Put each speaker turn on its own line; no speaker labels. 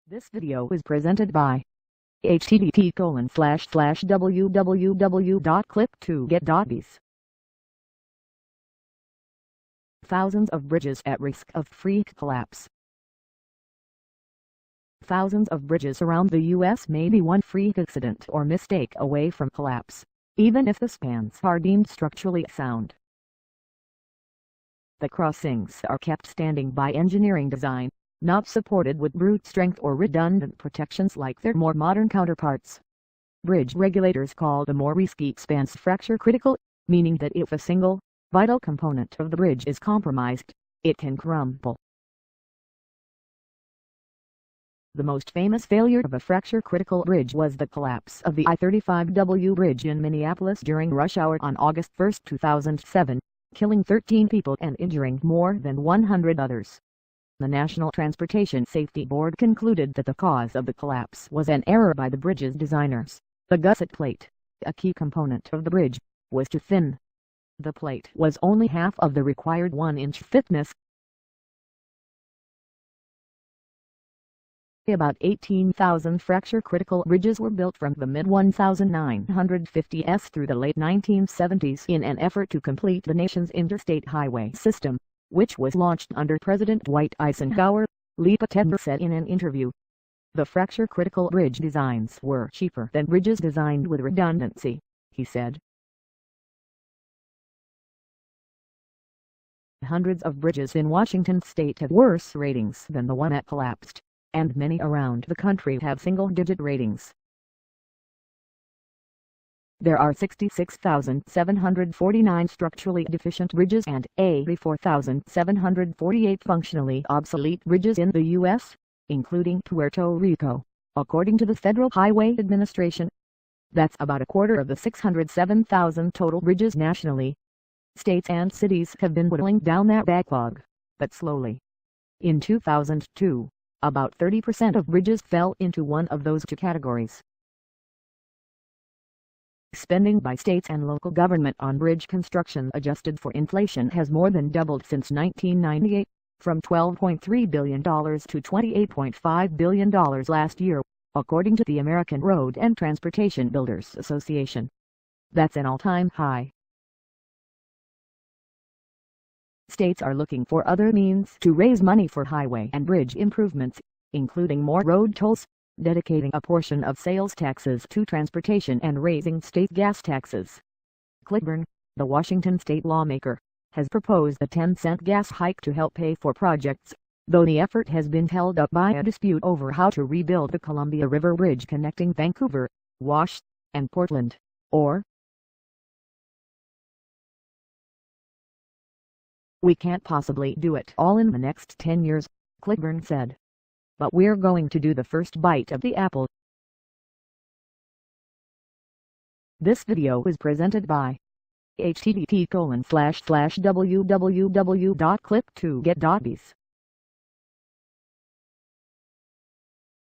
This video is presented by http://www.click2get.biz. Thousands of bridges at risk of freak collapse. Thousands of bridges around the U.S. may be one freak accident or mistake away from collapse, even if the spans are deemed structurally sound. The crossings are kept standing by engineering design, not supported with brute strength or redundant protections like their more modern counterparts. Bridge regulators call the more risky spans fracture critical, meaning that if a single, vital component of the bridge is compromised, it can crumble. The most famous failure of a fracture-critical bridge was the collapse of the I-35W bridge in Minneapolis during rush hour on August 1, 2007, killing 13 people and injuring more than 100 others. The National Transportation Safety Board concluded that the cause of the collapse was an error by the bridge's designers. The gusset plate, a key component of the bridge, was too thin. The plate was only half of the required 1-inch thickness. About 18,000 fracture-critical bridges were built from the mid-1950s through the late 1970s in an effort to complete the nation's interstate highway system, which was launched under President Dwight Eisenhower, Lee Patender said in an interview. The fracture-critical bridge designs were cheaper than bridges designed with redundancy, he said. Hundreds of bridges in Washington state have worse ratings than the one that collapsed, and many around the country have single-digit ratings. There are 66,749 structurally deficient bridges and 84,748 functionally obsolete bridges in the U.S., including Puerto Rico, according to the Federal Highway Administration. That's about a quarter of the 607,000 total bridges nationally. States and cities have been whittling down that backlog, but slowly. In 2002, about 30% of bridges fell into one of those two categories. Spending by states and local government on bridge construction adjusted for inflation has more than doubled since 1998, from $12.3 billion to $28.5 billion last year, according to the American Road and Transportation Builders Association. That's an all-time high. States are looking for other means to raise money for highway and bridge improvements, including more road tolls, dedicating a portion of sales taxes to transportation and raising state gas taxes. Clyburn, the Washington state lawmaker, has proposed a 10-cent gas hike to help pay for projects, though the effort has been held up by a dispute over how to rebuild the Columbia River Bridge connecting Vancouver, Wash, and Portland, or "We can't possibly do it all in the next 10 years, Clyburn said. But we're going to do the first bite of the apple. This video is presented by http://www.click2get.biz